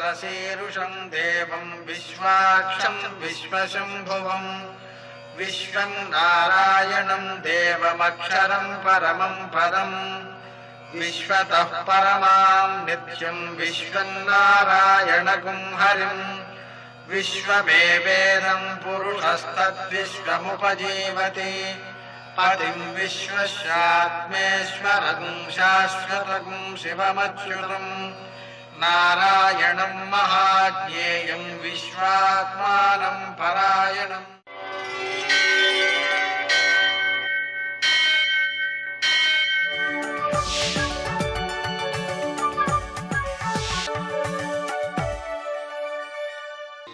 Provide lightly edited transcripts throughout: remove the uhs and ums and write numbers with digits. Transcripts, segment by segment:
परशीरुषं देवं विश्वाक्षं विश्वशम्भुवं विश्वं नारायणं देवमक्षरं परमं पदं विश्वतः परमां नित्यं विश्वं नारायणगुं हरिं विश्वमेवेदं पुरुषस्तद्विश्वमुपजीवति पतिं विश्वस्यात्मेश्वरं शाश्वतं शिवमच्युतं नारायणं महाज्ञेयं विश्वात्मानं परायणम्।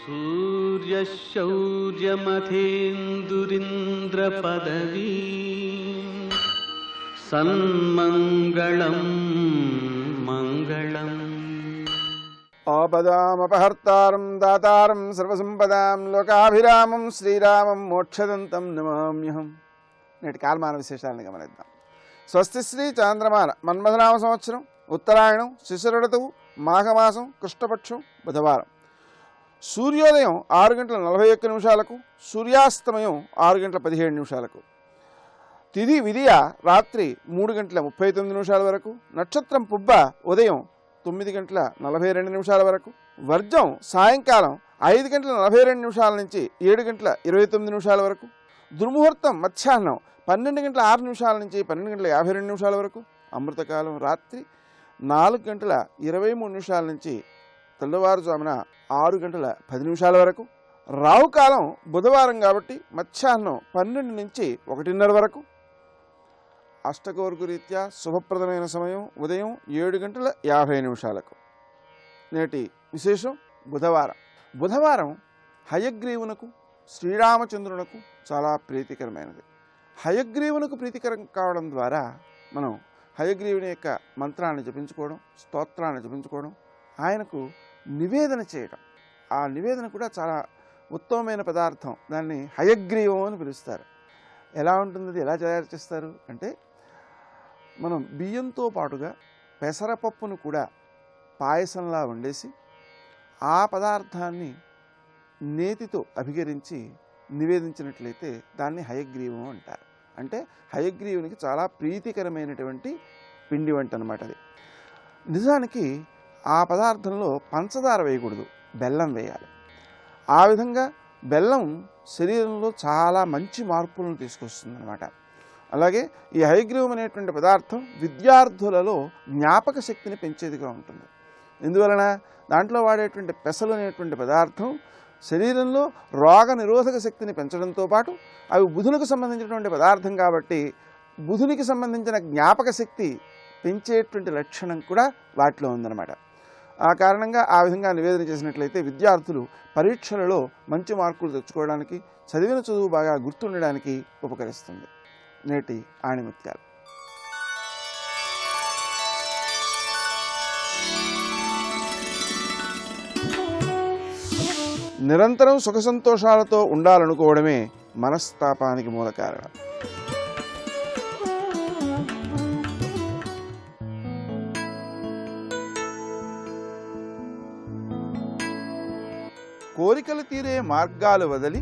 सूर्यशौर्यमथेन्दुरिन्द्रपदवी सन्मङ्गलं मङ्गलम्। आपदामपहर्तारं दातारं सर्वसंपदां लोकाभिरामं శ్రీరామం మోక్షదంతం నమామ్యహం. నేటి కాలమాన విశేషాలను గమనిద్దాం. స్వస్తి శ్రీ చాంద్రమాన మన్మథనామ సంవత్సరం ఉత్తరాయణం శిశిరఋతువు మాఘమాసం కృష్ణపక్షం బుధవారం. సూర్యోదయం 6:41 సూర్యాస్తమయం 6:17 తిథి విదియ రాత్రి 3:39 వరకు, నక్షత్రం పుబ్బ ఉదయం 9:42 వరకు, వర్జం సాయంకాలం 5:42 నుంచి 7:29 వరకు, దుర్ముహూర్తం మధ్యాహ్నం 12:06 నుంచి 12:52 వరకు, అమృతకాలం రాత్రి 4:23 నుంచి తెల్లవారుజామున 6:10 వరకు, రావుకాలం బుధవారం కాబట్టి మధ్యాహ్నం 12 నుంచి 1:30 వరకు, అష్టకౌర్గు రీత్యా శుభప్రదమైన సమయం ఉదయం 7:50. నేటి విశేషం బుధవారం హయగ్రీవునకు శ్రీరామచంద్రునకు చాలా ప్రీతికరమైనది. హయగ్రీవునకు ప్రీతికరం కావడం ద్వారా మనం హయగ్రీవుని యొక్క మంత్రాన్ని జపించుకోవడం, స్తోత్రాన్ని జపించుకోవడం, ఆయనకు నివేదన చేయడం. ఆ నివేదన కూడా చాలా ఉత్తమమైన పదార్థం. దాన్ని హయగ్రీవం అని పిలుస్తారు. ఎలా ఉంటుంది, ఎలా తయారు చేస్తారు అంటే, మనం బియ్యంతో పాటుగా పెసరపప్పును కూడా పాయసంలా వండేసి ఆ పదార్థాన్ని నేతితో అభిగరించి నివేదించినట్లయితే దాన్ని హయగ్రీవం అంటారు. అంటే హయగ్రీవునికి చాలా ప్రీతికరమైనటువంటి పిండి వంట అన్నమాట అది. నిజానికి ఆ పదార్థంలో పంచదార వేయకూడదు, బెల్లం వేయాలి. ఆ విధంగా బెల్లం శరీరంలో చాలా మంచి మార్పులను తీసుకొస్తుంది అన్నమాట. అలాగే ఈ హయగ్రీవం అనేటువంటి పదార్థం విద్యార్థులలో జ్ఞాపక శక్తిని పెంచేదిగా ఉంటుంది. ఎందువలన దాంట్లో వాడేటువంటి పెసలు అనేటువంటి పదార్థం శరీరంలో రోగ నిరోధక శక్తిని పెంచడంతో పాటు అవి బుధునికి సంబంధించినటువంటి పదార్థం కాబట్టి బుధునికి సంబంధించిన జ్ఞాపక శక్తి పెంచేటువంటి లక్షణం కూడా వాటిలో ఉందన్నమాట. ఆ కారణంగా ఆ విధంగా నివేదన చేసినట్లయితే విద్యార్థులు పరీక్షలలో మంచి మార్కులు తెచ్చుకోవడానికి, చదివిన చదువు బాగా గుర్తుండడానికి ఉపకరిస్తుంది. నేటి ఆణిముత్యాలు. నిరంతరం సుఖ సంతోషాలతో ఉండాలనుకోవడమే మనస్తాపానికి మూల కారణం. కోరికలు తీరే మార్గాలు వదిలి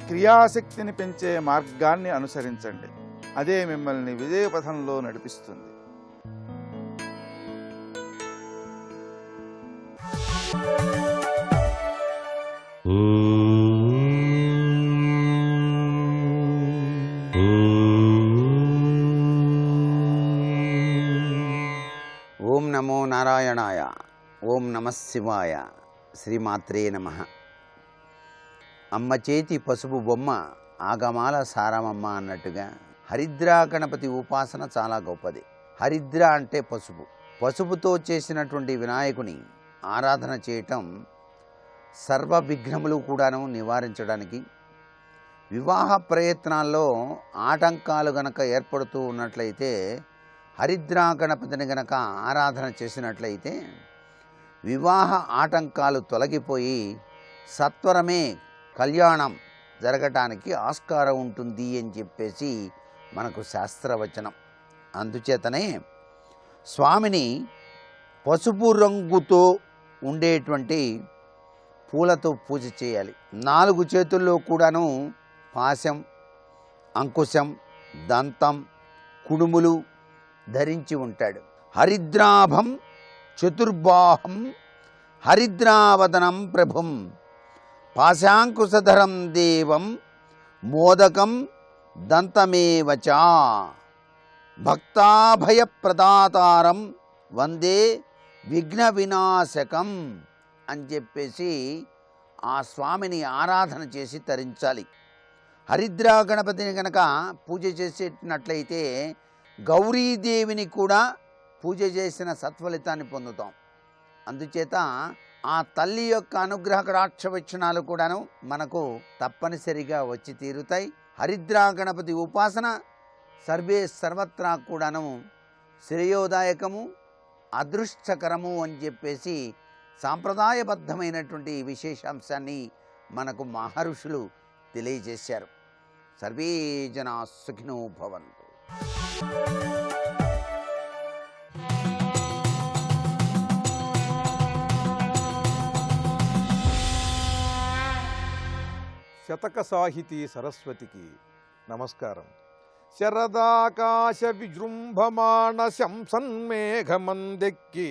క్రియాశక్తిని పెంచే మార్గాన్ని అనుసరించండి. అదే మిమ్మల్ని విజయపథంలో నడిపిస్తుంది. ఓం నమో నారాయణాయ. ఓం నమః శివాయ. శ్రీమాత్రే నమః. అమ్మ చేతి పసుపు బొమ్మ ఆగమాల సారమమ్మ అన్నట్టుగా హరిద్రా గణపతి ఉపాసన చాలా గొప్పది. హరిద్ర అంటే పసుపు. పసుపుతో చేసినటువంటి వినాయకుని ఆరాధన చేయటం సర్వ విఘ్నములు కూడాను నివారించడానికి, వివాహ ప్రయత్నాల్లో ఆటంకాలు గనక ఏర్పడుతూ ఉన్నట్లయితే హరిద్రా గణపతిని గనక ఆరాధన చేసినట్లయితే వివాహ ఆటంకాలు తొలగిపోయి సత్వరమే కళ్యాణం జరగటానికి ఆస్కారం ఉంటుంది అని చెప్పేసి మనకు శాస్త్రవచనం. అందుచేతనే స్వామిని పసుపు రంగుతో ఉండేటువంటి పూలతో పూజ చేయాలి. 4 చేతుల్లో కూడాను పాశం, అంకుశం, దంతం, కుడుములు ధరించి ఉంటాడు. హరిద్రాభం చతుర్బాహం హరిద్రావదనం ప్రభుం పాశాంకుశధరం దేవం మోదకం దంతమేవచ భక్తాభయప్రదాతారం వందే విఘ్న వినాశకం అని చెప్పేసి ఆ స్వామిని ఆరాధన చేసి తరించాలి. హరిద్రా గణపతిని కనుక పూజ చేసేటట్లయితే గౌరీదేవిని కూడా పూజ చేసిన సత్ఫలితాన్ని పొందుతాం. అందుచేత ఆ తల్లి యొక్క అనుగ్రహ కటాక్ష వీక్షణాలు కూడాను మనకు తప్పనిసరిగా వచ్చి తీరుతాయి. హరిద్రా గణపతి ఉపాసన సర్వే సర్వత్రా కూడాను శ్రేయోదాయకము, అదృష్టకరము అని చెప్పేసి సాంప్రదాయబద్ధమైనటువంటి విశేషాంశాన్ని మనకు మహర్షులు తెలియజేశారు. సర్వే జనా సుఖినో భవంతు. శతక సాహితీ సరస్వతికి నమస్కారం. శరదాకాశ విజృంభమాణ శంసన్మేఘమందెక్కి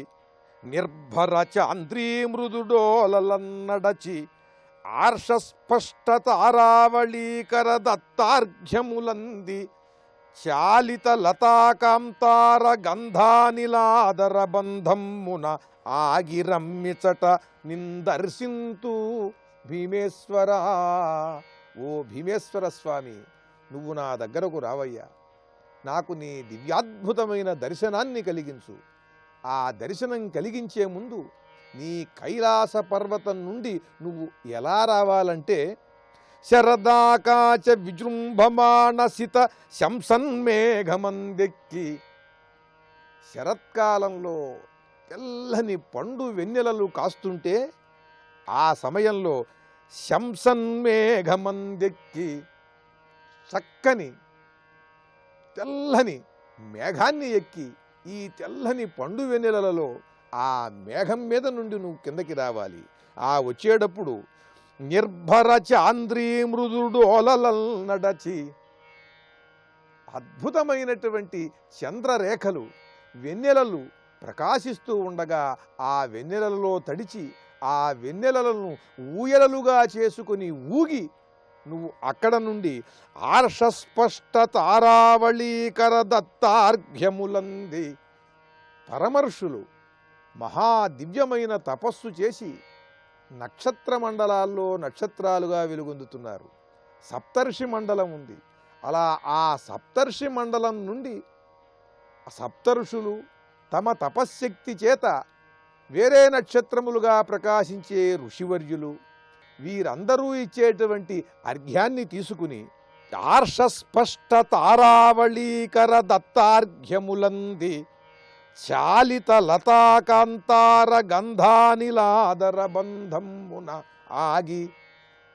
నిర్భర చాంద్రీ మృదుడోలన్నడచి ఆర్షస్పష్టతారావళీకర దత్తార్ఘ్యములంది చాలిత లతాకాంతార గంధానిలాదర బంధమ్మున ఆగిరమ్మిచట నిందర్శింతు భీమేశ్వరా. ఓ భీమేశ్వర స్వామి, నువ్వు నా దగ్గరకు రావయ్యా. నాకు నీ దివ్యాద్భుతమైన దర్శనాన్ని కలిగించు. ఆ దర్శనం కలిగించే ముందు నీ కైలాస పర్వతం నుండి నువ్వు ఎలా రావాలంటే శరదాకాచ విజృంభమాణసిత శంసన్మేఘమందెక్కి, శరత్కాలంలో తెల్లని పండు వెన్నెలలు కాస్తుంటే ఆ సమయంలో శంసన్మేఘమందెక్కి చక్కని తెల్లని మేఘాన్ని ఎక్కి ఈ తెల్లని పండు వెన్నెలలో ఆ మేఘం మీద నుండి నువ్వు కిందకి రావాలి. ఆ వచ్చేటప్పుడు నిర్భర చాంద్రీ మృదుడోలనడచి, అద్భుతమైనటువంటి చంద్రరేఖలు వెన్నెలలు ప్రకాశిస్తూ ఉండగా ఆ వెన్నెలలో తడిచి ఆ వెన్నెలలను ఊయలలుగా చేసుకుని ఊగి నువ్వు అక్కడ నుండి ఆర్షస్పష్ట తారావళీకర దత్తార్ఘ్యములంది. పరమర్షులు మహాదివ్యమైన తపస్సు చేసి నక్షత్ర మండలాల్లో నక్షత్రాలుగా వెలుగొందుతున్నారు. సప్తర్షి మండలం ఉంది. అలా ఆ సప్తర్షి మండలం నుండి సప్తర్షులు తమ తపశ్శక్తి చేత వేరే నక్షత్రములుగా ప్రకాశించే ఋషివర్యులు వీరందరూ ఇచ్చేటువంటి అర్ఘ్యాన్ని తీసుకుని ఆర్షస్పష్ట తారావళీకర దత్తార్ఘ్యములంది చాలిత లతాకాంతార గంధానిలాదర బంధమున ఆగి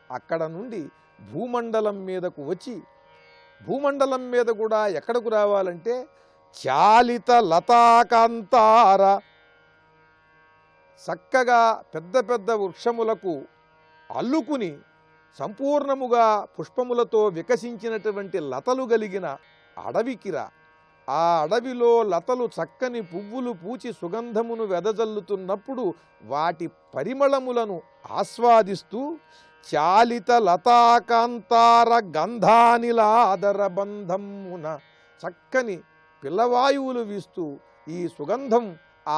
అక్కడ నుండి భూమండలం మీదకు వచ్చి, భూమండలం మీద కూడా ఎక్కడకు రావాలంటే చాలిత లతాకాంతార, చక్కగా పెద్ద పెద్ద వృక్షములకు అల్లుకుని సంపూర్ణముగా పుష్పములతో వికసించినటువంటి లతలు కలిగిన అడవికిరా. ఆ అడవిలో లతలు చక్కని పువ్వులు పూచి సుగంధమును వెదజల్లుతున్నప్పుడు వాటి పరిమళములను ఆస్వాదిస్తూ చాలిత లతాకాంతార గంధానిలాదర బంధమున, చక్కని పిల్లవాయువులు వీస్తూ ఈ సుగంధం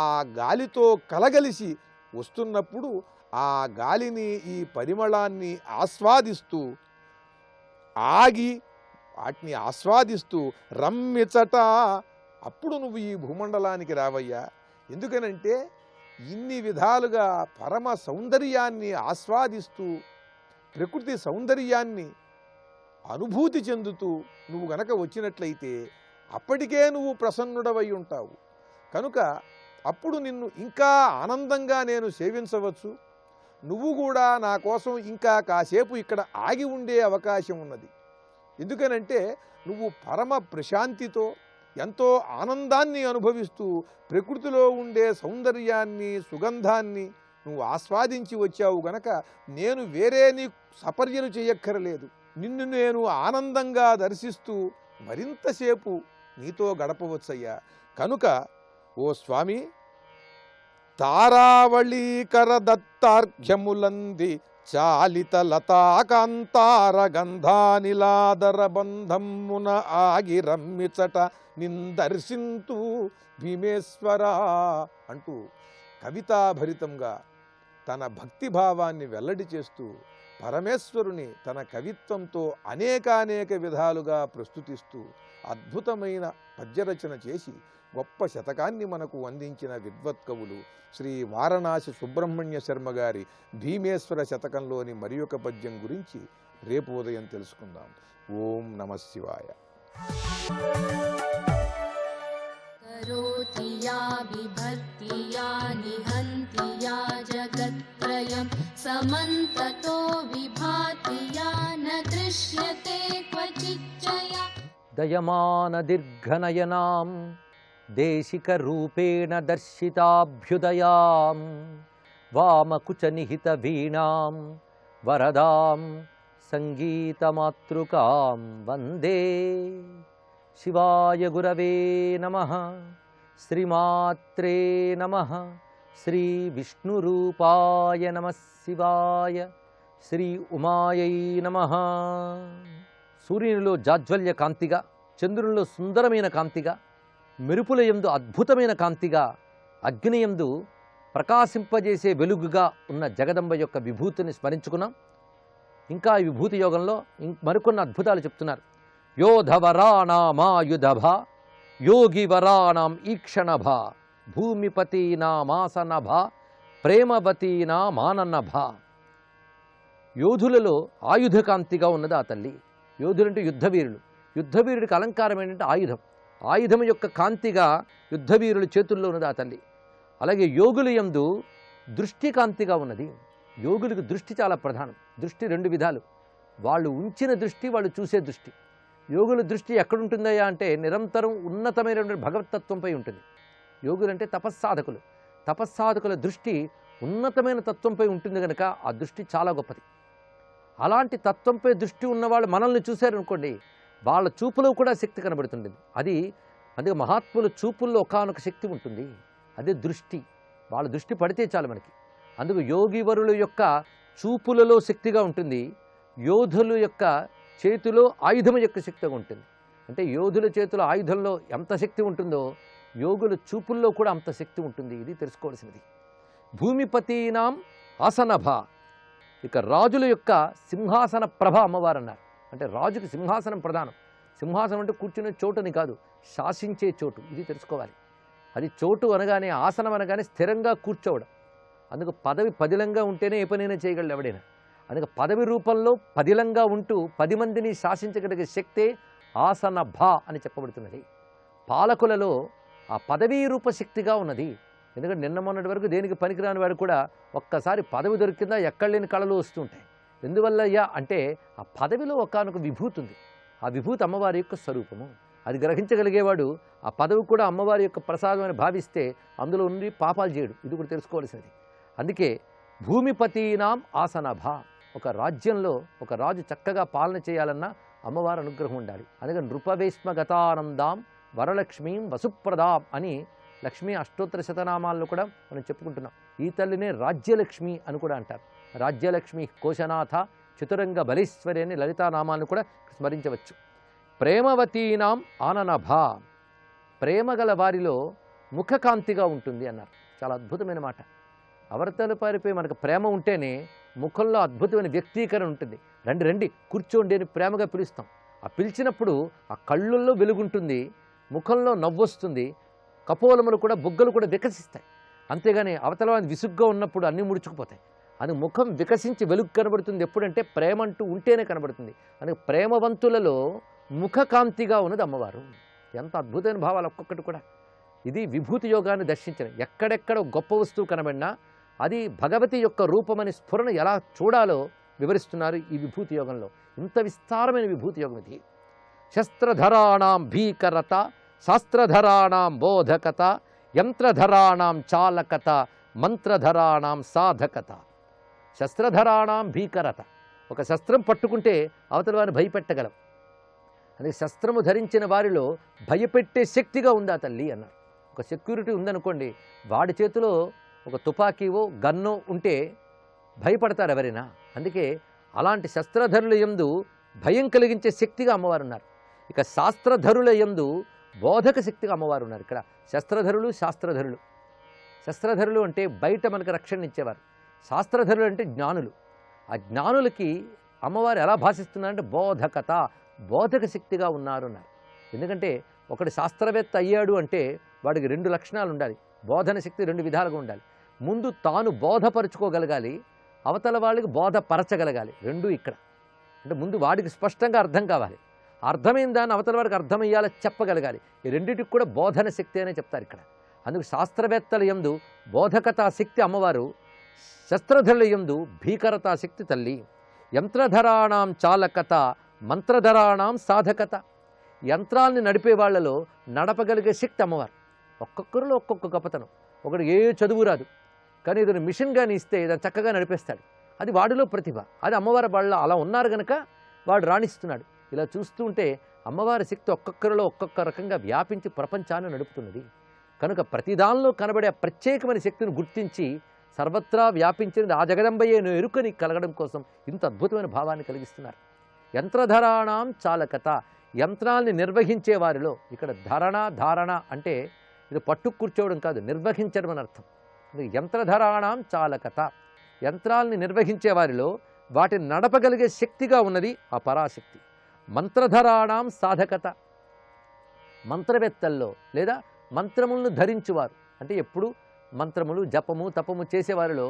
ఆ గాలితో కలగలిసి వస్తున్నప్పుడు ఆ గాలిని ఈ పరిమళాన్ని ఆస్వాదిస్తూ ఆగి వాటిని ఆస్వాదిస్తూ రమ్మిచట, అప్పుడు నువ్వు ఈ భూమండలానికి రావయ్యా. ఎందుకనంటే ఇన్ని విధాలుగా పరమ సౌందర్యాన్ని ఆస్వాదిస్తూ ప్రకృతి సౌందర్యాన్ని అనుభూతి చెందుతూ నువ్వు గనక వచ్చినట్లయితే అప్పటికే నువ్వు ప్రసన్నుడవై ఉంటావు. కనుక అప్పుడు నిన్ను ఇంకా ఆనందంగా నేను సేవించవచ్చు. నువ్వు కూడా నా కోసం ఇంకా కాసేపు ఇక్కడ ఆగి ఉండే అవకాశం ఉన్నది. ఎందుకనంటే నువ్వు పరమ ప్రశాంతితో ఎంతో ఆనందాన్ని అనుభవిస్తూ ప్రకృతిలో ఉండే సౌందర్యాన్ని సుగంధాన్ని నువ్వు ఆస్వాదించి వచ్చావు గనక నేను వేరే నీ సపర్యలు చేయక్కరలేదు. నిన్ను నేను ఆనందంగా దర్శిస్తూ మరింతసేపు నీతో గడపవచ్చయ్యా. కనుక ఓ స్వామి, తారావళీకర దత్తార్ఘ్యములంది చాలిత లతాకాంతార గంధానిలాదర బంధమున ఆగి రమ్మిచట నిందర్శింతు భీమేశ్వరా అంటూ కవితాభరితంగా తన భక్తిభావాన్ని వెల్లడి చేస్తూ పరమేశ్వరుని తన కవిత్వంతో అనేకానేక విధాలుగా ప్రస్తుతిస్తూ అద్భుతమైన పద్యరచన చేసి గొప్ప శతకాన్ని మనకు అందించిన విద్వత్కవులు శ్రీ వారణాసి సుబ్రహ్మణ్య శర్మ గారి భీమేశ్వర శతకంలోని మరి ఒక పద్యం గురించి రేపు ఉదయం తెలుసుకుందాం. ఓం నమః శివాయ. करोति या विभक्ति या निहन्ति या जगत्त्रयं समन्ततो विभाति या न दृश्यते क्वचिच्चया दयमान दीर्घनयनां देशिकरूपेण दर्शिताभ्युदयां वामकुचनिहितवीणां वरदां सङ्गीतमातृकां वन्दे. शिवाय गुरवे नमः. श्रीमात्रे नमः. श्रीविष्णुरूपाय नमः शिवाय. శ్రీ ఉమాయై నమః. సూర్యునిలో జాజ్వల్య కాంతిగా, చంద్రునిలో సుందరమైన కాంతిగా, మెరుపుల యందు అద్భుతమైన కాంతిగా, అగ్నియందు ప్రకాశింపజేసే వెలుగుగా ఉన్న జగదంబ యొక్క విభూతిని స్మరించుకున్నాం. ఇంకా ఈ విభూతి యోగంలో మరికొన్ని అద్భుతాలు చెప్తున్నారు. యోధవరాణామాయుధభ యోగివరాణం ఈక్షణభ భూమిపతీనామాసనభ ప్రేమవతీనామాననభ. యోధులలో ఆయుధకాంతిగా ఉన్నది ఆ తల్లి. యోధులంటే యుద్ధవీరులు. యుద్ధవీరుడికి అలంకారం ఏంటంటే ఆయుధం. ఆయుధం యొక్క కాంతిగా యుద్ధవీరుల చేతుల్లో ఉన్నది ఆ తల్లి. అలాగే యోగుల యందు దృష్టి కాంతిగా ఉన్నది. యోగులకు దృష్టి చాలా ప్రధానం. దృష్టి రెండు విధాలు. వాళ్ళు ఉంచిన దృష్టి, వాళ్ళు చూసే దృష్టి. యోగుల దృష్టి ఎక్కడుంటుందయ్యా అంటే నిరంతరం ఉన్నతమైనటువంటి భగవతత్వంపై ఉంటుంది. యోగులంటే తపస్సాధకులు. తపస్సాధకుల దృష్టి ఉన్నతమైన తత్వంపై ఉంటుంది కనుక ఆ దృష్టి చాలా గొప్పది. అలాంటి తత్వంపై దృష్టి ఉన్నవాళ్ళు మనల్ని చూశారనుకోండి, వాళ్ళ చూపులో కూడా శక్తి కనబడుతుంటుంది. అదే మహాత్ముల చూపుల్లో ఒకానొక శక్తి ఉంటుంది. అదే దృష్టి. వాళ్ళ దృష్టి పడితే చాలు మనకి. అందుకు యోగివరుల యొక్క చూపులలో శక్తిగా ఉంటుంది. యోధుల యొక్క చేతిలో ఆయుధం యొక్క శక్తిగా ఉంటుంది. అంటే యోధుల చేతిలో ఆయుధంలో ఎంత శక్తి ఉంటుందో యోగుల చూపుల్లో కూడా అంత శక్తి ఉంటుంది. ఇది తెలుసుకోవాల్సినది. భూమిపతీనాం ఆసనభ. ఇక రాజుల యొక్క సింహాసన ప్రభ అమ్మవారు అన్నారు. అంటే రాజుకి సింహాసనం ప్రధానం. సింహాసనం అంటే కూర్చునే చోటుని కాదు, శాసించే చోటు. ఇది తెలుసుకోవాలి. అది చోటు అనగానే, ఆసనం అనగానే స్థిరంగా కూర్చోవడం. అందుకు పదవి పదిలంగా ఉంటేనే ఏ పనైనా చేయగలడు ఎవడైనా. అందుకే పదవి రూపంలో పదిలంగా ఉంటూ 10 మందిని శాసించగలిగే శక్తే ఆసన భా అని చెప్పబడుతున్నది. పాలకులలో ఆ పదవీ రూప శక్తిగా ఉన్నది. ఎందుకంటే నిన్న మొన్నటి వరకు దేనికి పనికిరాని వాడు కూడా ఒక్కసారి పదవి దొరికిందా ఎక్కడ లేని కళలు వస్తుంటాయి. ఎందువల్లయ్యా అంటే ఆ పదవిలో ఒకానొక విభూతి ఉంది. ఆ విభూతి అమ్మవారి యొక్క స్వరూపము. అది గ్రహించగలిగేవాడు ఆ పదవి కూడా అమ్మవారి యొక్క ప్రసాదం అని భావిస్తే అందులో ఉండి పాపాలు చేయడు. ఇది కూడా తెలుసుకోవాల్సినది. అందుకే భూమిపతీనాం ఆసనభ. ఒక రాజ్యంలో ఒక రాజు చక్కగా పాలన చేయాలన్నా అమ్మవారి అనుగ్రహం ఉండాలి. అందుకని నృపవేష్మగతానందాం వరలక్ష్మీం వసుప్రదాం అని లక్ష్మీ అష్టోత్తర శతనామాలను కూడా మనం చెప్పుకుంటున్నాం. ఈ తల్లినే రాజ్యలక్ష్మి అని కూడా అంటారు. రాజ్యలక్ష్మి కోశనాథ చతురంగ బలీశ్వరి అని లలితానామాలను కూడా స్మరించవచ్చు. ప్రేమవతీనాం ఆననభ. ప్రేమగల వారిలో ముఖకాంతిగా ఉంటుంది అన్నారు. చాలా అద్భుతమైన మాట. అవతల వారిపై మనకు ప్రేమ ఉంటేనే ముఖంలో అద్భుతమైన వ్యక్తీకరణ ఉంటుంది. రండి రండి కూర్చోండి అని ప్రేమగా పిలుస్తాం. ఆ పిలిచినప్పుడు ఆ కళ్ళల్లో వెలుగుంటుంది, ముఖంలో నవ్వొస్తుంది, కపోలములు కూడా బుగ్గలు కూడా వికసిస్తాయి. అంతేగాని అవతల వారి విసుగ్గా ఉన్నప్పుడు అన్నీ ముడుచుకుపోతాయి. అది ముఖం వికసించి వెలుగు కనబడుతుంది ఎప్పుడంటే ప్రేమ అంటూ ఉంటేనే కనబడుతుంది. అందుకే ప్రేమవంతులలో ముఖకాంతిగా ఉన్నది అమ్మవారు. ఎంత అద్భుతమైన భావాలు ఒక్కొక్కటి కూడా. ఇది విభూతి యోగాన్ని దర్శించిన. ఎక్కడెక్కడ గొప్ప వస్తువు కనబడినా అది భగవతి యొక్క రూపమని స్ఫురణ ఎలా చూడాలో వివరిస్తున్నారు ఈ విభూతి యోగంలో. ఇంత విస్తారమైన విభూతి యోగం ఇది. శస్త్రధరాణాం భీకరత శాస్త్రధరాణాం బోధకత యంత్రధరాణాం చాలకత మంత్రధరాణం సాధకత, శస్త్రధరాణం భీకరత. ఒక శస్త్రం పట్టుకుంటే అవతల వారిని భయపెట్టగలం. అదే శస్త్రము ధరించిన వారిలో భయపెట్టే శక్తిగా ఉందా తల్లి అన్నారు. ఒక సెక్యూరిటీ ఉందనుకోండి, వాడి చేతిలో ఒక తుపాకీవో గన్నో ఉంటే భయపడతారు ఎవరైనా. అందుకే అలాంటి శస్త్రధరుల యందు భయం కలిగించే శక్తిగా అమ్మవారు ఉన్నారు. ఇక శాస్త్రధరుల యందు బోధక శక్తిగా అమ్మవారు ఉన్నారు. ఇక్కడ శస్త్రధరులు, శాస్త్రధరులు. శస్త్రధరులు అంటే బయట మనకు రక్షణ ఇచ్చేవారు. శాస్త్రధరులు అంటే జ్ఞానులు. ఆ జ్ఞానులకి అమ్మవారు ఎలా భాషిస్తున్నారంటే బోధకత, బోధక శక్తిగా ఉన్నారు అన్నారు. ఎందుకంటే ఒకటి శాస్త్రవేత్త అయ్యాడు అంటే వాడికి 2 లక్షణాలు ఉండాలి. బోధన శక్తి 2 విధాలుగా ఉండాలి. ముందు తాను బోధపరుచుకోగలగాలి, అవతల వాళ్ళకి బోధపరచగలగాలి. 2 ఇక్కడ. అంటే ముందు వాడికి స్పష్టంగా అర్థం కావాలి, అర్థమైన దాన్ని అవతల వాడికి అర్థమయ్యేలా చెప్పగలగాలి. ఈ రెండింటికి కూడా బోధన శక్తి అనే చెప్తారు ఇక్కడ. అందుకు శాస్త్రవేత్తల యందు బోధకతా శక్తి అమ్మవారు, శస్త్రధరుల యందు భీకరతా శక్తి తల్లి. యంత్రధరాణం చాలకత, మంత్రధరాణం సాధకత. యంత్రాల్ని నడిపే వాళ్లలో నడపగలిగే శక్తి అమ్మవారు. ఒక్కొక్కరిలో ఒక్కొక్క గొప్పతనం. ఒకడు ఏ చదువు రాదు, కానీ ఇతను మిషన్గాని ఇస్తే దాన్ని చక్కగా నడిపేస్తాడు. అది వాడిలో ప్రతిభ. అది అమ్మవారి వాళ్ళ అలా ఉన్నారు కనుక వాడు రాణిస్తున్నాడు. ఇలా చూస్తూ ఉంటే అమ్మవారి శక్తి ఒక్కొక్కరిలో ఒక్కొక్క రకంగా వ్యాపించి ప్రపంచాన్ని నడుపుతున్నది. కనుక ప్రతిదానిలో కనబడే ప్రత్యేకమైన శక్తిని గుర్తించి సర్వత్రా వ్యాపించినది ఆ జగదంబయ్యే ఎరుకని కలగడం కోసం ఇంత అద్భుతమైన భావాన్ని కలిగిస్తున్నారు. యంత్రధరాణం చాలకత, యంత్రాల్ని నిర్వహించే వారిలో, ఇక్కడ ధారణ అంటే ఇది పట్టు కూర్చోవడం కాదు, నిర్వహించడం అని అర్థం. యంత్రధరాణం చాలకత, యంత్రాల్ని నిర్వహించే వారిలో వాటిని నడపగలిగే శక్తిగా ఉన్నది ఆ పరాశక్తి. మంత్రధరాణం సాధకత, మంత్రవేత్తల్లో లేదా మంత్రములను ధరించువారు అంటే ఎప్పుడు మంత్రములు జపము తపము చేసేవారిలో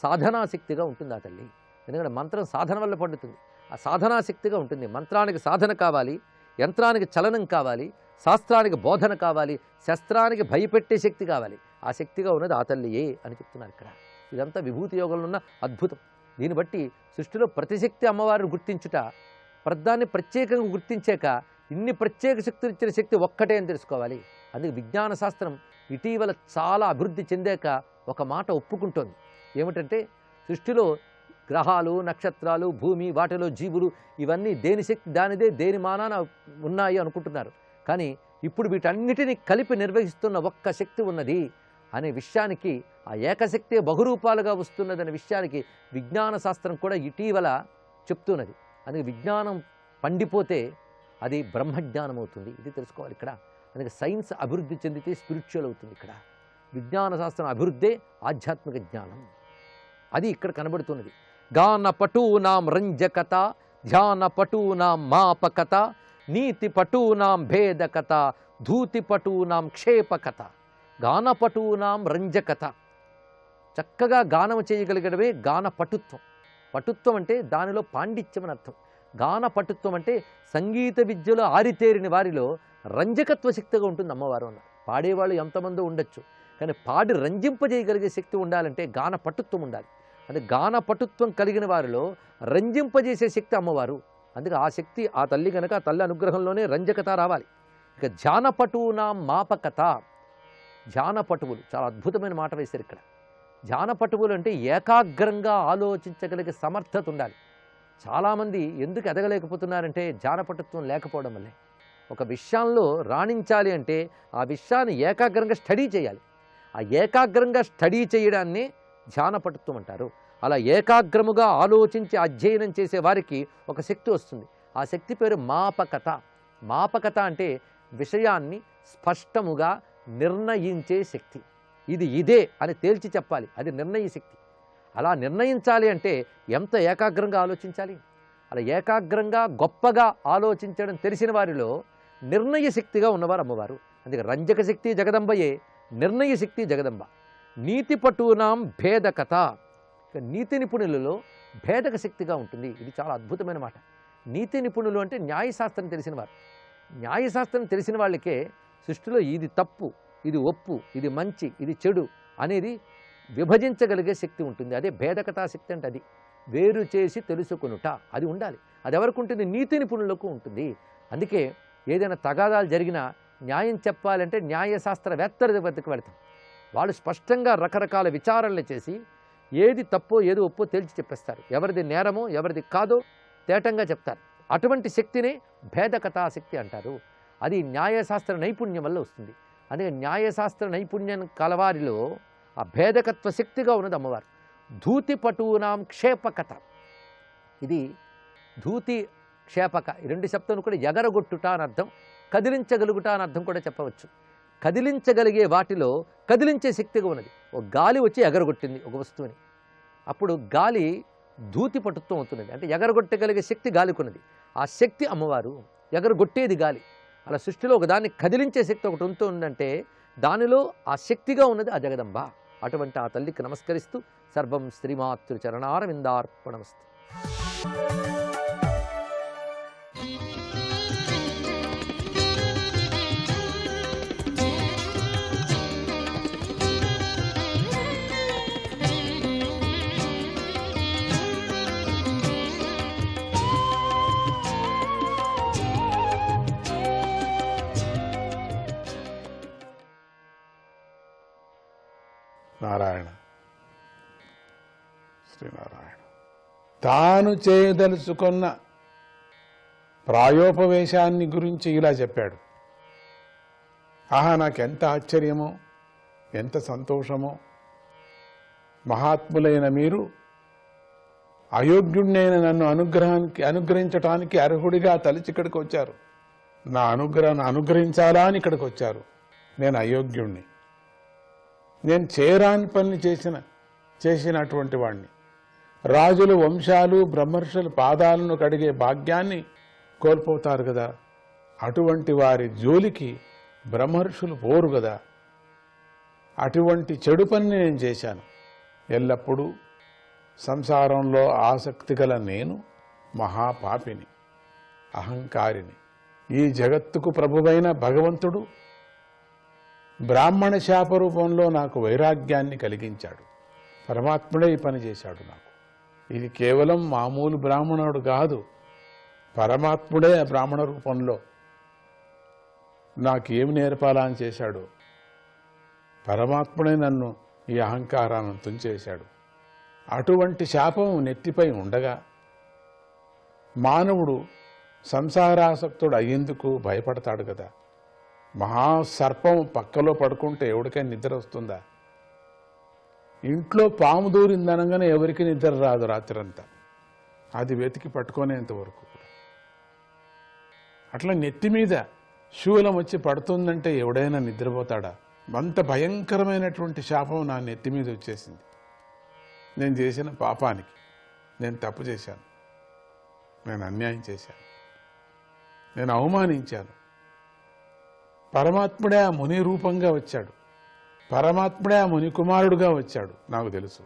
సాధనాశక్తిగా ఉంటుంది ఆ తల్లి. ఎందుకంటే మంత్రం సాధన వల్ల పండుతుంది. ఆ సాధనాశక్తిగా ఉంటుంది. మంత్రానికి సాధన కావాలి, యంత్రానికి చలనం కావాలి, శాస్త్రానికి బోధన కావాలి, శస్త్రానికి భయపెట్టే శక్తి కావాలి. ఆ శక్తిగా ఉన్నది ఆ తల్లియే అని చెప్తున్నారు ఇక్కడ. ఇదంతా విభూతి యోగంలో ఉన్న అద్భుతం. దీన్ని బట్టి సృష్టిలో ప్రతిశక్తి అమ్మవారిని గుర్తించుట, ప్రదాన్ని ప్రత్యేకంగా గుర్తించాక ఇన్ని ప్రత్యేక శక్తులు ఇచ్చిన శక్తి ఒక్కటే అని తెలుసుకోవాలి. అందుకే విజ్ఞాన శాస్త్రం ఇటీవల చాలా అభివృద్ధి చెందాక ఒక మాట ఒప్పుకుంటోంది. ఏమిటంటే సృష్టిలో గ్రహాలు, నక్షత్రాలు, భూమి, వాటిలో జీవులు ఇవన్నీ దేని శక్తి దానిదే, దేని మానాన ఉన్నాయి అనుకుంటున్నారు. కానీ ఇప్పుడు వీటన్నిటినీ కలిపి నిర్వహిస్తున్న ఒక్క శక్తి ఉన్నది అనే విషయానికి, ఆ ఏకశక్తి బహురూపాలుగా వస్తున్నదనే విషయానికి విజ్ఞాన శాస్త్రం కూడా ఇటీవల చెప్తున్నది. అందుకే విజ్ఞానం పండిపోతే అది బ్రహ్మజ్ఞానం అవుతుంది. ఇది తెలుసుకోవాలి ఇక్కడ. అందుకే సైన్స్ అభివృద్ధి చెందితే స్పిరిచువల్ అవుతుంది. ఇక్కడ విజ్ఞాన శాస్త్రం అభివృద్ధే ఆధ్యాత్మిక జ్ఞానం. అది ఇక్కడ కనబడుతున్నది. గాన పటూనాం రంజకత, ధ్యాన పటూనాం మాపకత, నీతి పటూనాం భేదకత, ధూతి పటూనాం క్షేపకత. గాన పటూనాం రంజకత, చక్కగా గానం చేయగలిగడమే గాన పటుత్వం. పటుత్వం అంటే దానిలో పాండిత్యం అని అర్థం. గాన పటుత్వం అంటే సంగీత విద్యలో ఆరితేరిన వారిలో రంజకత్వ శక్తిగా ఉంటుంది అమ్మవారు అన్నారు. పాడేవాళ్ళు ఎంతమందో ఉండొచ్చు, కానీ పాడి రంజింపజేయగలిగే శక్తి ఉండాలంటే గాన పటుత్వం ఉండాలి. అంటే గాన పటుత్వం కలిగిన వారిలో రంజింపజేసే శక్తి అమ్మవారు. అందుకే ఆ శక్తి ఆ తల్లి కనుక ఆ తల్లి అనుగ్రహంలోనే రంజకత రావాలి. ఇక ధ్యానపటూనాం మాపకత, ధ్యానపటువులు చాలా అద్భుతమైన మాట వేశారు ఇక్కడ. ధ్యానపటువులు అంటే ఏకాగ్రంగా ఆలోచించగలిగే సమర్థత ఉండాలి. చాలామంది ఎందుకు ఎదగలేకపోతున్నారంటే ధ్యానపటుత్వం లేకపోవడం వల్లే. ఒక విషయంలో రాణించాలి అంటే ఆ విషయాన్ని ఏకాగ్రంగా స్టడీ చేయాలి. ఆ ఏకాగ్రంగా స్టడీ చేయడాన్ని ధ్యానపటుత్వం అంటారు. అలా ఏకాగ్రముగా ఆలోచించి అధ్యయనం చేసే వారికి ఒక శక్తి వస్తుంది. ఆ శక్తి పేరు మాపకత. మాపకత అంటే విషయాన్ని స్పష్టముగా నిర్ణయించే శక్తి. ఇది ఇదే అని తేల్చి చెప్పాలి, అది నిర్ణయ శక్తి. అలా నిర్ణయించాలి అంటే ఎంత ఏకాగ్రంగా ఆలోచించాలి. అలా ఏకాగ్రంగా గొప్పగా ఆలోచించడం తెలిసిన వారిలో నిర్ణయ శక్తిగా ఉన్నవారు అమ్మవారు. అందుకే రంజక శక్తి జగదంబయే, నిర్ణయ శక్తి జగదంబ. నీతి పటూనాం భేదకత, నీతి నిపుణులలో భేదక శక్తిగా ఉంటుంది. ఇది చాలా అద్భుతమైన మాట. నీతి నిపుణులు అంటే న్యాయశాస్త్రం తెలిసిన వారు. న్యాయశాస్త్రం తెలిసిన వాళ్ళకే సృష్టిలో ఇది తప్పు, ఇది ఒప్పు, ఇది మంచి, ఇది చెడు అనేది విభజించగలిగే శక్తి ఉంటుంది. అదే భేదకతా శక్తి అంటే అది వేరు చేసి తెలుసుకొనుట, అది ఉండాలి. అది ఎవరికి ఉంటుంది? నీతి నిపుణులకు ఉంటుంది. అందుకే ఏదైనా తగాదాలు జరిగినా న్యాయం చెప్పాలంటే న్యాయశాస్త్రవేత్తల వద్దకు వెళతాం. వాళ్ళు స్పష్టంగా రకరకాల విచారణలు చేసి ఏది తప్పో ఏది ఒప్పో తేల్చి చెప్పేస్తారు. ఎవరిది నేరమో ఎవరిది కాదో తేటంగా చెప్తారు. అటువంటి శక్తినే భేదకథాశక్తి అంటారు. అది న్యాయశాస్త్ర నైపుణ్యం వల్ల వస్తుంది. అందుకే న్యాయశాస్త్ర నైపుణ్యం కలవారిలో ఆ భేదకత్వ శక్తిగా ఉన్నది అమ్మవారు. ధూతి పటూనాం క్షేపకథ, ఇది ధూతి క్షేపక, ఈ రెండు శబ్దాలు కూడా ఎగరగొట్టుట అని అర్థం, కదిలించగలుగుట అని అర్థం కూడా చెప్పవచ్చు. కదిలించగలిగే వాటిలో కదిలించే శక్తిగా ఉన్నది. ఒక గాలి వచ్చి ఎగరగొట్టింది ఒక వస్తువుని, అప్పుడు గాలి ధూతి పటుత్వం అవుతున్నది. అంటే ఎగరగొట్టగలిగే శక్తి గాలికి ఉన్నది. ఆ శక్తి అమ్మవారు, ఎగరగొట్టేది గాలి. అలా సృష్టిలో ఒకదాన్ని కదిలించే శక్తి ఒకటి ఉంటుందంటే దానిలో ఆ శక్తిగా ఉన్నది ఆ జగదంబ. అటువంటి ఆ తల్లికి నమస్కరిస్తూ సర్వం శ్రీమాతృ చరణారవిందార్పణమస్తు. నారాయణ, శ్రీనారాయణ. తాను చేయదలుచుకున్న ప్రాయోపవేశాన్ని గురించి ఇలా చెప్పాడు. ఆహా, నాకెంత ఆశ్చర్యమో, ఎంత సంతోషమో. మహాత్ములైన మీరు అయోగ్యుణ్ణైన నన్ను అనుగ్రహించటానికి అర్హుడిగా తలిచి ఇక్కడికి వచ్చారు. నా అనుగ్రహాన్ని అనుగ్రహించాలా అని ఇక్కడికి వచ్చారు. నేను అయోగ్యుణ్ణి, నేను చేయరాని పని చేసినటువంటి వాణ్ణి. రాజుల వంశాలు బ్రహ్మర్షుల పాదాలను కడిగే భాగ్యాన్ని కోల్పోతారు కదా, అటువంటి వారి జోలికి బ్రహ్మర్షులు పోరు కదా. అటువంటి చెడు పని నేను చేశాను. ఎల్లప్పుడూ సంసారంలో ఆసక్తి గల నేను మహాపాపిని, అహంకారిని. ఈ జగత్తుకు ప్రభువైన భగవంతుడు బ్రాహ్మణ శాప రూపంలో నాకు వైరాగ్యాన్ని కలిగించాడు. పరమాత్ముడే ఈ పని చేశాడు నాకు. ఇది కేవలం మామూలు బ్రాహ్మణుడు కాదు, పరమాత్ముడే ఆ బ్రాహ్మణ రూపంలో నాకేమి నేర్పాలా అని చేశాడు. పరమాత్ముడే నన్ను ఈ అహంకారాన్ని తుంచేశాడు. అటువంటి శాపం నెత్తిపై ఉండగా మానవుడు సంసారాసక్తుడు అయ్యేందుకు భయపడతాడు కదా. మహాసర్పం పక్కలో పడుకుంటే ఎవరికైనా నిద్ర వస్తుందా? ఇంట్లో పాము దూరిందనగానే ఎవరికి నిద్ర రాదు రాత్రంతా, అది వెతికి పట్టుకునేంతవరకు కూడా. అట్లా నెత్తి మీద శూలం వచ్చి పడుతుందంటే ఎవడైనా నిద్రపోతాడా? అంత భయంకరమైనటువంటి శాపం నా నెత్తి మీద వచ్చేసింది. నేను చేసిన పాపానికి, నేను తప్పు చేశాను, నేను అన్యాయం చేశాను, నేను అవమానించాను. పరమాత్ముడే ఆ ముని రూపంగా వచ్చాడు, పరమాత్ముడే ఆ ముని కుమారుడుగా వచ్చాడు. నాకు తెలుసు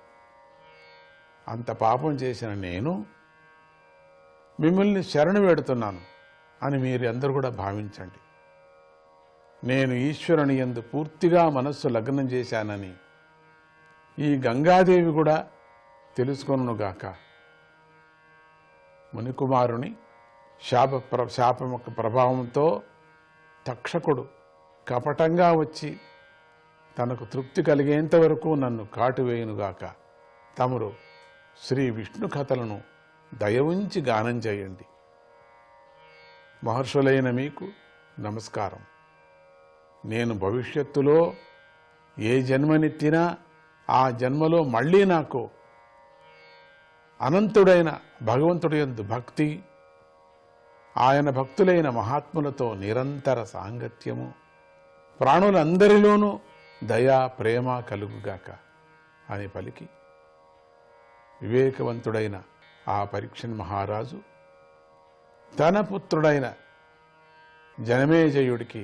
అంత పాపం చేసిన నేను మిమ్మల్ని శరణు వేడుతున్నాను అని మీరు అందరూ కూడా భావించండి. నేను ఈశ్వరుని యందు పూర్తిగా మనస్సు లగ్నం చేశానని ఈ గంగాదేవి కూడా తెలుసుకొనుగాక. మునికుమారుని శాపం యొక్క ప్రభావంతో తక్షకుడు కపటంగా వచ్చి తనకు తృప్తి కలిగేంత వరకు నన్ను కాటువేయునుగాక. తమరు శ్రీ విష్ణు కథలను దయవుంచి గానం చేయండి. మహర్షులైన మీకు నమస్కారం. నేను భవిష్యత్తులో ఏ జన్మనెత్తినా ఆ జన్మలో మళ్ళీ నాకు అనంతుడైన భగవంతుడి యందు భక్తి, ఆయన భక్తులైన మహాత్ములతో నిరంతర సాంగత్యము, ప్రాణులందరిలోనూ దయా ప్రేమ కలుగుగాక అని పలికి వివేకవంతుడైన ఆ పరీక్షన్ మహారాజు తన పుత్రుడైన జనమేజయుడికి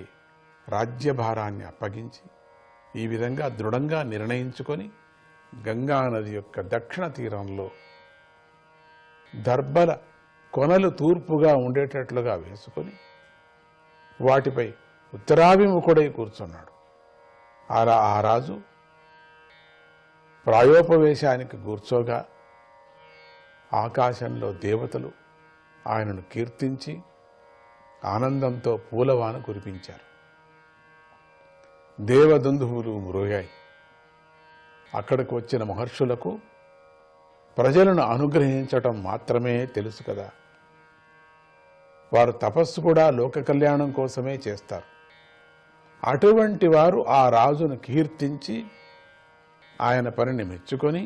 రాజ్యభారాన్ని అప్పగించి ఈ విధంగా దృఢంగా నిర్ణయించుకొని గంగానది యొక్క దక్షిణ తీరంలో దర్భల కొనలు తూర్పుగా ఉండేటట్లుగా వేసుకొని వాటిపై ఉత్తరాభిముఖుడై కూర్చున్నాడు. ఆ రాజు ప్రాయోపవేశానికి కూర్చోగా ఆకాశంలో దేవతలు ఆయనను కీర్తించి ఆనందంతో పూలవాన కురిపించారు. దేవదుందువులు మ్రోగాయి. అక్కడికి వచ్చిన మహర్షులకు ప్రజలను అనుగ్రహించటం మాత్రమే తెలుసు కదా. వారు తపస్సు కూడా లోక కళ్యాణం కోసమే చేస్తారు. అటువంటి వారు ఆ రాజును కీర్తించి ఆయన పనిని మెచ్చుకొని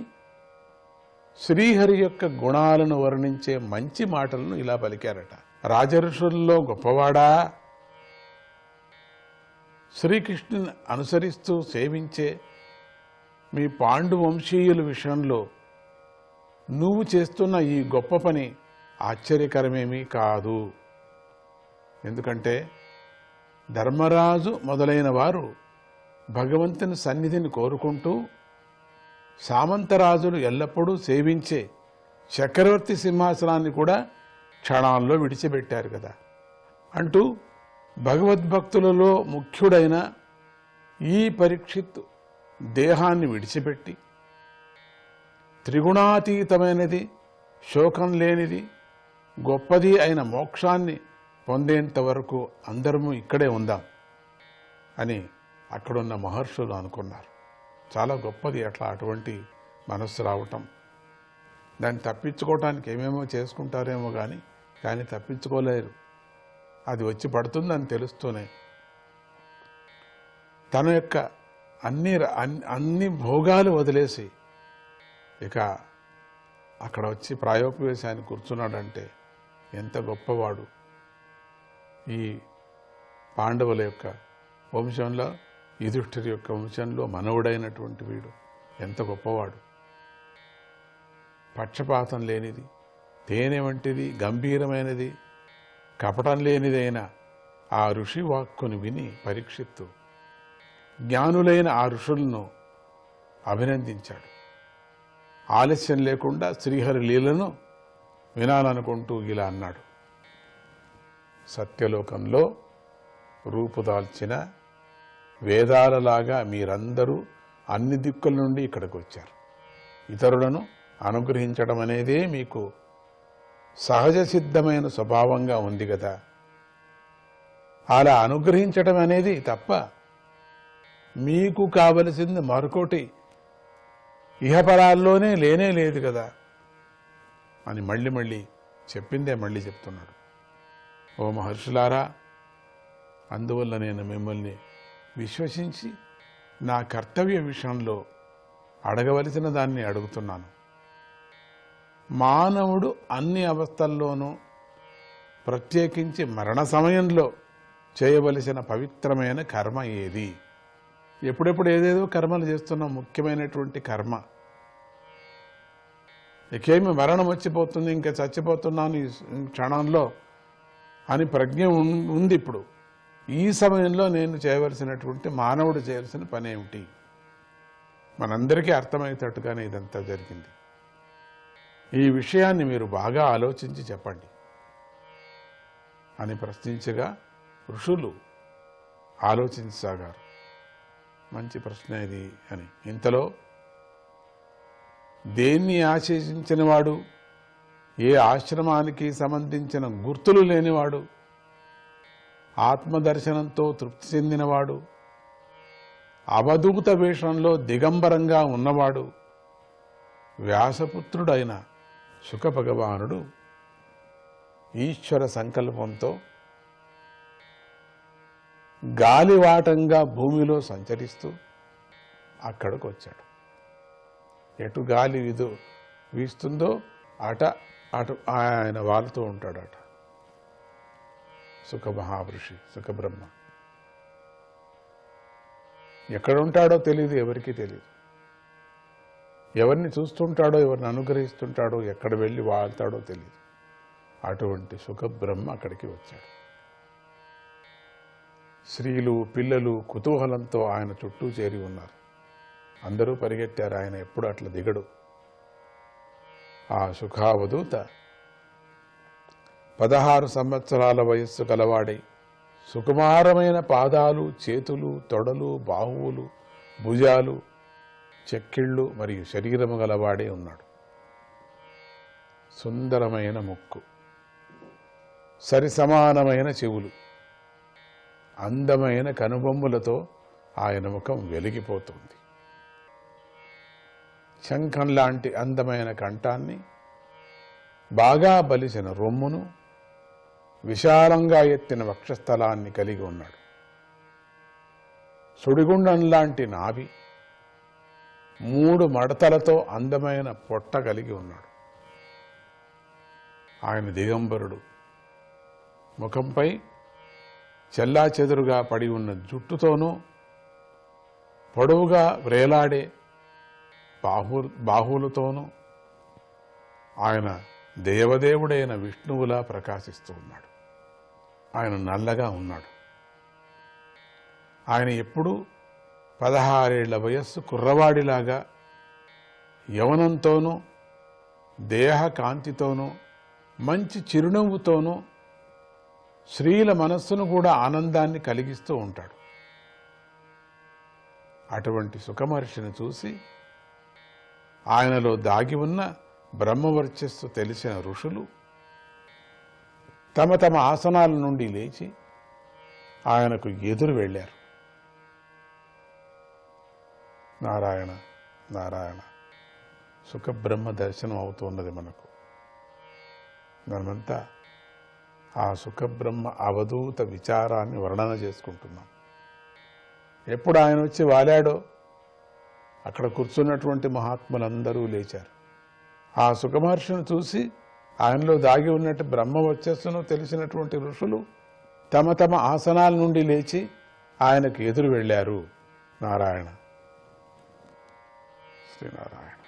శ్రీహరి యొక్క గుణాలను వర్ణించే మంచి మాటలను ఇలా పలికారట. రాజఋషుల్లో గొప్పవాడా, శ్రీకృష్ణుని అనుసరిస్తూ సేవించే మీ పాండు వంశీయుల విషయంలో నువ్వు చేస్తున్న ఈ గొప్ప పని ఆశ్చర్యకరమేమీ కాదు. ఎందుకంటే ధర్మరాజు మొదలైన వారు భగవంతుని సన్నిధిని కోరుకుంటూ సామంతరాజులు ఎల్లప్పుడూ సేవించే చక్రవర్తి సింహాసనాన్ని కూడా క్షణాల్లో విడిచిపెట్టారు కదా అంటూ భగవద్భక్తులలో ముఖ్యుడైన ఈ పరీక్షిత్ దేహాన్ని విడిచిపెట్టి త్రిగుణాతీతమైనది, శోకం లేనిది, గొప్పది అయిన మోక్షాన్ని పొందేంత వరకు అందరము ఇక్కడే ఉందాం అని అక్కడున్న మహర్షులు అనుకున్నారు. చాలా గొప్పది అట్లా అటువంటి మనస్సు రావటం. దాన్ని తప్పించుకోవటానికి ఏమేమో చేసుకుంటారేమో కానీ తప్పించుకోలేరు. అది వచ్చి పడుతుందని తెలుస్తూనే తన యొక్క అన్ని భోగాలు వదిలేసి ఇక అక్కడ వచ్చి ప్రాయోపవేశాన్ని కూర్చున్నాడంటే ఎంత గొప్పవాడు. ఈ పాండవుల యొక్క వంశంలో, యుధిష్ఠిరి యొక్క వంశంలో మనవుడైనటువంటి వీడు ఎంత గొప్పవాడు. పక్షపాతం లేనిది, తేనె వంటిది, గంభీరమైనది, కపటం లేనిదైన ఆ ఋషి వాక్కును విని పరీక్షిత్తు జ్ఞానులైన ఆ ఋషులను అభినందించాడు. ఆలస్యం లేకుండా శ్రీహరి లీలను వినాలనుకుంటూ ఇలా అన్నాడు. సత్యలోకంలో రూపుదాల్చిన వేదాలలాగా మీరందరూ అన్ని దిక్కుల నుండి ఇక్కడికి వచ్చారు. ఇతరులను అనుగ్రహించడం అనేదే మీకు సహజ సిద్ధమైన స్వభావంగా ఉంది కదా. అలా అనుగ్రహించడం అనేది తప్ప మీకు కావలసింది మరొకటి ఇహపరాల్లోనే లేనే లేదు కదా అని మళ్ళీ చెప్పిందే మళ్ళీ చెప్తున్నాడు. ఓ మహర్షులారా, అందువల్ల నేను మిమ్మల్ని విశ్వసించి నా కర్తవ్య విషయంలో అడగవలసిన దాన్ని అడుగుతున్నాను. మానవుడు అన్ని అవస్థల్లోనూ ప్రత్యేకించి మరణ సమయంలో చేయవలసిన పవిత్రమైన కర్మ ఏది? ఎప్పుడెప్పుడు ఏదేదో కర్మలు చేస్తున్నాం. ముఖ్యమైనటువంటి కర్మ ఇకేమి మరణం వచ్చిపోతుంది, ఇంకా చచ్చిపోతున్నాను ఈ క్షణంలో అని ప్రజ్ఞ ఉంది. ఇప్పుడు ఈ సమయంలో నేను చేయవలసినటువంటి, మానవుడు చేయాల్సిన పని ఏమిటి? మనందరికీ అర్థమయ్యేటట్టుగానే ఇదంతా జరిగింది. ఈ విషయాన్ని మీరు బాగా ఆలోచించి చెప్పండి అని ప్రశ్నించగా ఋషులు ఆలోచించసాగారు. మంచి ప్రశ్న ఇది అని. ఇంతలో దేన్ని ఆశించిన వాడు, ఏ ఆశ్రమానికి సంబంధించిన గుర్తులు లేనివాడు, ఆత్మదర్శనంతో తృప్తి చెందినవాడు, అవధూత వేషంలో దిగంబరంగా ఉన్నవాడు, వ్యాసపుత్రుడైన శుక భగవానుడు ఈశ్వర సంకల్పంతో గాలివాటంగా భూమిలో సంచరిస్తూ అక్కడికి వచ్చాడు. ఎటు గాలి వీస్తుందో అటు ఆయన వాలుతూ ఉంటాడట. సుఖ మహాపురుషి, సుఖ బ్రహ్మ ఎక్కడుంటాడో తెలియదు, ఎవరికీ తెలియదు. ఎవరిని చూస్తుంటాడో, ఎవరిని అనుగ్రహిస్తుంటాడో, ఎక్కడ వెళ్ళి వాళ్తాడో తెలియదు. అటువంటి సుఖ బ్రహ్మ అక్కడికి వచ్చాడు. స్త్రీలు, పిల్లలు కుతూహలంతో ఆయన చుట్టూ చేరి ఉన్నారు. అందరూ పరిగెత్తారు. ఆయన ఎప్పుడు అట్లా దిగడు. ఆ సుఖావధూత 16 సంవత్సరాల వయస్సు కలవాడై సుకుమారమైన పాదాలు, చేతులు, తొడలు, బాహువులు, భుజాలు, చెక్కిళ్ళు మరియు శరీరము గలవాడే ఉన్నాడు. సుందరమైన ముక్కు, సరి సమానమైన చెవులు, అందమైన కనుబొమ్మలతో ఆయన ముఖం వెలిగిపోతుంది. శంఖం లాంటి అందమైన కంఠాన్ని, బాగా బలిసిన రొమ్మును, విశాలంగా ఎత్తిన వక్షస్థలాన్ని కలిగి ఉన్నాడు. సుడిగుండం లాంటి నాభి, 3 మడతలతో అందమైన పొట్ట కలిగి ఉన్నాడు. ఆయన దిగంబరుడు. ముఖంపై చెల్లాచెదురుగా పడి ఉన్న జుట్టుతోనూ, పొడవుగా వ్రేలాడే బాహువులతోనూ ఆయన దేవదేవుడైన విష్ణువులా ప్రకాశిస్తూ ఉన్నాడు. ఆయన నల్లగా ఉన్నాడు. ఆయన ఎప్పుడూ 16 ఏళ్ల వయస్సు కుర్రవాడిలాగా యవనంతోనూ, దేహ కాంతితోనూ, మంచి చిరునవ్వుతోనూ స్త్రీల మనస్సును కూడా ఆనందాన్ని కలిగిస్తూ ఉంటాడు. అటువంటి సుఖమహర్షిని చూసి ఆయనలో దాగి ఉన్న బ్రహ్మవర్చస్సు తెలిసిన ఋషులు తమ తమ ఆసనాల నుండి లేచి ఆయనకు ఎదురు వెళ్ళారు. నారాయణ నారాయణ, సుఖబ్రహ్మ దర్శనం అవుతున్నది మనకు. మనమంతా ఆ సుఖబ్రహ్మ అవధూత విచారాన్ని వర్ణన చేసుకుంటున్నాం. ఎప్పుడు ఆయన వచ్చి వాలాడో అక్కడ కూర్చున్నటువంటి మహాత్ములందరూ లేచారు. ఆ సుఖమహర్షిని చూసి ఆయనలో దాగి ఉన్నట్టు బ్రహ్మ వచ్చస్సును తెలిసినటువంటి ఋషులు తమ తమ ఆసనాల నుండి లేచి ఆయనకు ఎదురు వెళ్ళారు. నారాయణ శ్రీనారాయణ.